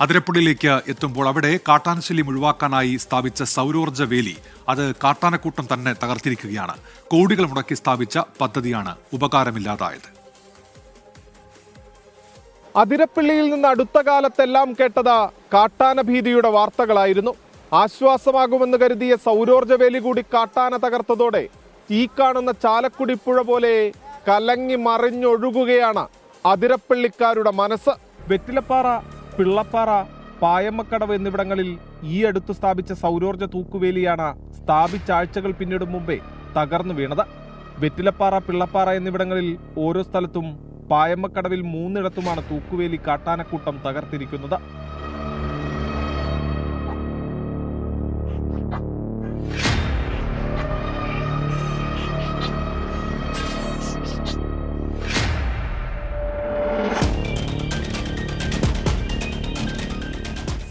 അതിരപ്പള്ളിയിലേക്ക് എത്തുമ്പോൾ അവിടെ കാട്ടാനശല്യം ഒഴിവാക്കാനായി സ്ഥാപിച്ച സൗരോർജ്ജ വേലി അത് കാട്ടാനക്കൂട്ടം തന്നെ തകർത്തിരിക്കുകയാണ്. കോടികൾ മുടക്കി സ്ഥാപിച്ച പദ്ധതിയാണ് ഉപകാരമില്ലാതായത്. അതിരപ്പള്ളിയിൽ നിന്ന് അടുത്ത കാലത്തെല്ലാം കേട്ടത് കാട്ടാന ഭീതിയുടെ വാർത്തകളായിരുന്നു. ആശ്വാസമാകുമെന്ന് കരുതിയ സൗരോർജ്ജ വേലി കൂടി കാട്ടാന തകർത്തതോടെ ഈ കാണുന്ന ചാലക്കുടി പുഴ പോലെ കലങ്ങി മറിഞ്ഞൊഴുകുകയാണ് അതിരപ്പള്ളിക്കാരുടെ മനസ്സ്. വെറ്റിലപ്പാറ, പിള്ളപ്പാറ, പായമ്മക്കടവ് എന്നിവിടങ്ങളിൽ ഈ അടുത്ത് സ്ഥാപിച്ച സൗരോർജ്ജ തൂക്കുവേലിയാണ് സ്ഥാപിച്ച ആഴ്ചകൾ പിന്നിടും മുമ്പേ തകർന്നു വീണത്. വെറ്റിലപ്പാറ, പിള്ളപ്പാറ എന്നിവിടങ്ങളിൽ ഓരോ സ്ഥലത്തും പായമ്മക്കടവിൽ 3 തൂക്കുവേലി കാട്ടാനക്കൂട്ടം തകർത്തിരിക്കുന്നത്.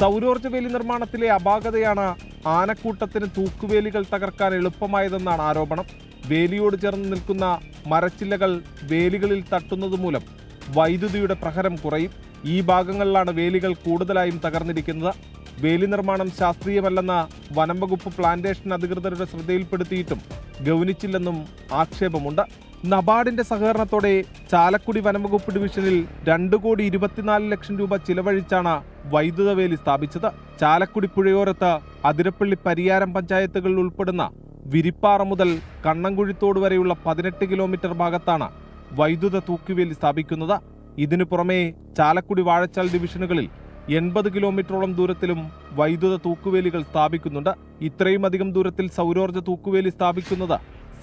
സൗരോർജ്ജ വേലി നിർമ്മാണത്തിലെ അപാകതയാണ് ആനക്കൂട്ടത്തിന് തൂക്കുവേലികൾ തകർക്കാൻ എളുപ്പമായതെന്നാണ് ആരോപണം. വേലിയോട് ചേർന്ന് നിൽക്കുന്ന മരച്ചില്ലകൾ വേലികളിൽ തട്ടുന്നതുമൂലം വൈദ്യുതിയുടെ പ്രഹരം കുറയും. ഈ ഭാഗങ്ങളിലാണ് വേലികൾ കൂടുതലായും തകർന്നിരിക്കുന്നത്. വേലി നിർമ്മാണം ശാസ്ത്രീയമല്ലെന്ന വനംവകുപ്പ് പ്ലാന്റേഷൻ അധികൃതരുടെ ശ്രദ്ധയിൽപ്പെടുത്തിയിട്ടും ഗൗനിച്ചില്ലെന്നും ആക്ഷേപമുണ്ട്. നബാർഡിന്റെ സഹകരണത്തോടെ ചാലക്കുടി വനംവകുപ്പ് ഡിവിഷനിൽ 2,24,00,000 രൂപ ചിലവഴിച്ചാണ് വൈദ്യുത വേലി സ്ഥാപിച്ചത്. ചാലക്കുടി പുഴയോരത്ത് അതിരപ്പള്ളി പരിയാരം പഞ്ചായത്തുകളിൽ ഉൾപ്പെടുന്ന വിരിപ്പാറ മുതൽ കണ്ണംകുഴിത്തോട് വരെയുള്ള 18 കിലോമീറ്റർ ഭാഗത്താണ് വൈദ്യുത തൂക്കുവേലി സ്ഥാപിക്കുന്നത്. ഇതിനു പുറമെ ചാലക്കുടി വാഴച്ചാൽ ഡിവിഷനുകളിൽ 80 കിലോമീറ്ററോളം ദൂരത്തിലും വൈദ്യുത തൂക്കുവേലികൾ സ്ഥാപിക്കുന്നുണ്ട്. ഇത്രയും അധികം ദൂരത്തിൽ സൗരോർജ്ജ തൂക്കുവേലി സ്ഥാപിക്കുന്നത്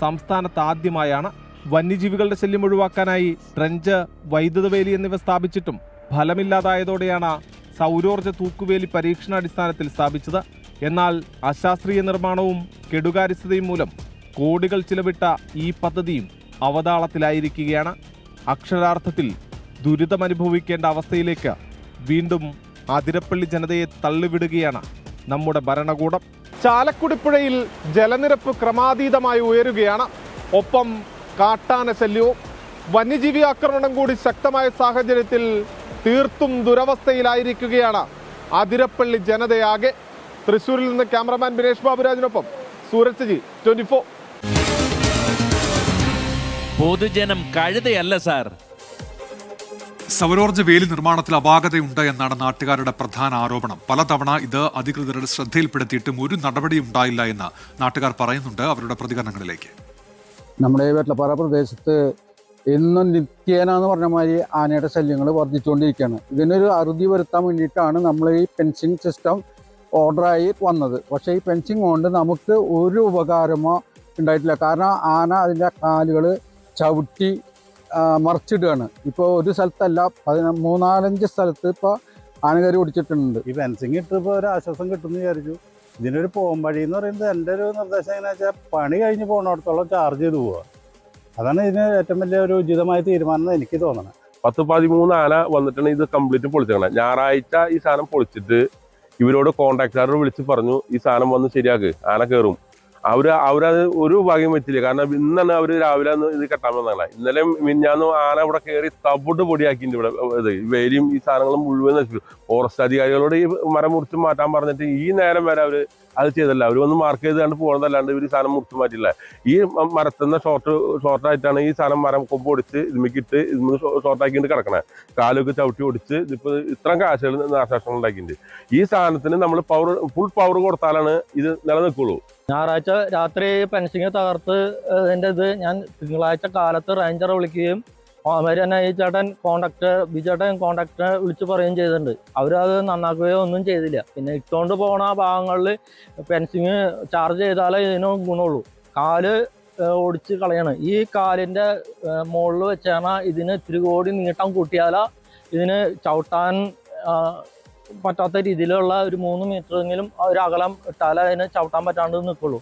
സംസ്ഥാനത്ത് ആദ്യമായാണ്. വന്യജീവികളുടെ ശല്യം ഒഴിവാക്കാനായി ട്രെഞ്ച്, വൈദ്യുത വേലി എന്നിവ സ്ഥാപിച്ചിട്ടും ഫലമില്ലാതായതോടെയാണ് സൗരോർജ്ജ തൂക്കുവേലി പരീക്ഷണാടിസ്ഥാനത്തിൽ സ്ഥാപിച്ചത്. എന്നാൽ അശാസ്ത്രീയ നിർമ്മാണവും കെടുകാര്യസ്ഥതയും മൂലം കോടികൾ ചിലവിട്ട ഈ പദ്ധതിയും അവതാളത്തിലായിരിക്കുകയാണ്. അക്ഷരാർത്ഥത്തിൽ ദുരിതമനുഭവിക്കേണ്ട അവസ്ഥയിലേക്ക് വീണ്ടും അതിരപ്പള്ളി ജനതയെ തള്ളിവിടുകയാണ് നമ്മുടെ ഭരണകൂടം. ചാലക്കുടിപ്പുഴയിൽ ജലനിരപ്പ് ക്രമാതീതമായി ഉയരുകയാണ്. ഒപ്പം കാട്ടാന ശല്യവും. വന്യജീവി ആക്രമണം കൂടി ശക്തമായ സാഹചര്യത്തിൽ തീർത്തും ദുരവസ്ഥയിലായിരിക്കുകയാണ് അതിരപ്പള്ളി ജനതയാകെ. തൃശ്ശൂരിൽ നിന്ന് ക്യാമറമാൻ ബിനേഷ് ബാബുരാജിനൊപ്പം സൂരജ് ജി, 24. പൊതുജനം കഴുതയല്ല സാർ. സൗരോർജ്ജ വേലി നിർമ്മാണത്തിൽ അപാകതയുണ്ട് എന്നാണ് നാട്ടുകാരുടെ പ്രധാന ആരോപണം. പലതവണ ഇത് അധികൃതരുടെ ശ്രദ്ധയിൽപ്പെടുത്തിയിട്ടും ഒരു നടപടിയും ഉണ്ടായില്ല എന്ന് നാട്ടുകാർ പറയുന്നുണ്ട്. അവരുടെ പ്രതികരണങ്ങളിലേക്ക്. നമ്മുടെ വെറ്റിലപ്പാറ പ്രദേശത്ത് എന്നും നിത്യേന എന്ന് പറഞ്ഞ മാതിരി ആനയുടെ ശല്യങ്ങൾ വർദ്ധിച്ചുകൊണ്ടിരിക്കുകയാണ്. ഇതിനൊരു അറുതി വരുത്താൻ വേണ്ടിയിട്ടാണ് നമ്മൾ ഈ ഫെൻസിങ് സിസ്റ്റം ഓർഡറായി വന്നത്. പക്ഷേ ഈ ഫെൻസിങ് കൊണ്ട് നമുക്ക് ഒരു ഉപകാരമോ ഉണ്ടായിട്ടില്ല. കാരണം ആന അതിൻ്റെ കാലുകൾ ചവിട്ടി മറിച്ചിടുകയാണ്. ഇപ്പോൾ ഒരു സ്ഥലത്തല്ല, 3-4 സ്ഥലത്ത് ഇപ്പോൾ ആനകരി ഓടിച്ചിട്ടുണ്ട്. ഈ ഫെൻസിങ് ഇട്ടിപ്പോൾ ഒരു ആശ്വാസം കിട്ടുമെന്ന് വിചാരിച്ചു. ഇതിനൊരു പോംവഴി എന്ന് പറയുന്നത് എൻ്റെ ഒരു നിർദ്ദേശം എങ്ങനെയാ വെച്ചാൽ പണി കഴിഞ്ഞ് പോകുന്നിടത്തോളം ചാർജ് ചെയ്ത് പോവുക. അതാണ് ഇതിന് ഏറ്റവും വലിയ ഒരു ഉചിതമായ തീരുമാനം എന്ന് എനിക്ക് തോന്നണം. 10-13 ആന വന്നിട്ടാണ് ഇത് കംപ്ലീറ്റ് പൊളിച്ചേക്കണേ. ഞായറാഴ്ച ഈ സാധനം പൊളിച്ചിട്ട് ഇവരോട് കോൺട്രാക്ടർ വിളിച്ച് പറഞ്ഞു ഈ സാധനം വന്ന് ശരിയാക്ക്, ആന കയറും. അവരത് ഒരു ഭാഗ്യം വെച്ചില്ല. കാരണം ഇന്നാണ് അവർ രാവിലെ ഇത് കെട്ടാൻ വന്നതാണ്. ഇന്നലെ മിഞ്ഞാന്ന് ആന ഇവിടെ കയറി തവിട്ട് പൊടിയാക്കിയിട്ടുണ്ട്. ഇവിടെ വേലിയും ഈ സാധനങ്ങളും മുഴുവൻ നശിപ്പിച്ചു. ഫോറസ്റ്റ് അധികാരികളോട് ഈ മരം മുറിച്ച് മാറ്റാൻ പറഞ്ഞിട്ട് ഈ നേരം വരെ അവർ അത് ചെയ്തല്ല. അവർ വന്ന് മാർക്ക് ചെയ്ത് കണ്ട് പോകുന്നതല്ലാണ്ട് ഇവർ ഈ സാധനം മുറിച്ച് മാറ്റില്ല. ഈ മരത്തുനിന്ന് ഷോർട്ടായിട്ടാണ് ഈ സാധനം മരം കൊമ്പ് ഒടിച്ച് ഇതിമിക്കിട്ട് ഇതിന് ഷോർട്ടാക്കിയിട്ട് കിടക്കണേ. കാലൊക്കെ ചവിട്ടി ഒടിച്ച് ഇതിപ്പോൾ ഇത്രയും കാശുകൾ നാശനഷ്ടങ്ങൾ ഉണ്ടാക്കിയിട്ടുണ്ട്. ഈ സാധനത്തിന് നമ്മൾ ഫുൾ പവർ കൊടുത്താലാണ് ഇത് നിലനിൽക്കുള്ളൂ. ഞായറാഴ്ച രാത്രി ഫെൻസിങ് തകർത്ത് ഇത് ഞാൻ തിങ്കളാഴ്ച കാലത്ത് റേഞ്ചറെ വിളിക്കുകയും അവര് തന്നെ ഈ ചേട്ടൻ ബിജേട്ടൻ കോണ്ടാക്ടറെ വിളിച്ച് പറയുകയും ചെയ്തിട്ടുണ്ട്. അവരത് നന്നാക്കുകയോ ഒന്നും ചെയ്തില്ല. പിന്നെ ഇട്ടുകൊണ്ട് പോണ ഭാഗങ്ങളിൽ ഫെൻസിങ് ചാർജ് ചെയ്താലേ ഇതിന് ഗുണമുള്ളൂ. കാല് ഓടിച്ച് കളയാണ്. ഈ കാലിൻ്റെ മുകളിൽ വെച്ചാണ് ഇതിന് ഇത്തിരി കൂടി നീട്ടം കൂട്ടിയാൽ ഇതിന് ചവിട്ടാൻ പറ്റാത്ത രീതിയിലുള്ള ഒരു 3 മീറ്ററെങ്കിലും ഒരു അകലം ഇട്ടാലേ അതിന് ചവിട്ടാൻ പറ്റാണ്ട് നിൽക്കുള്ളൂ.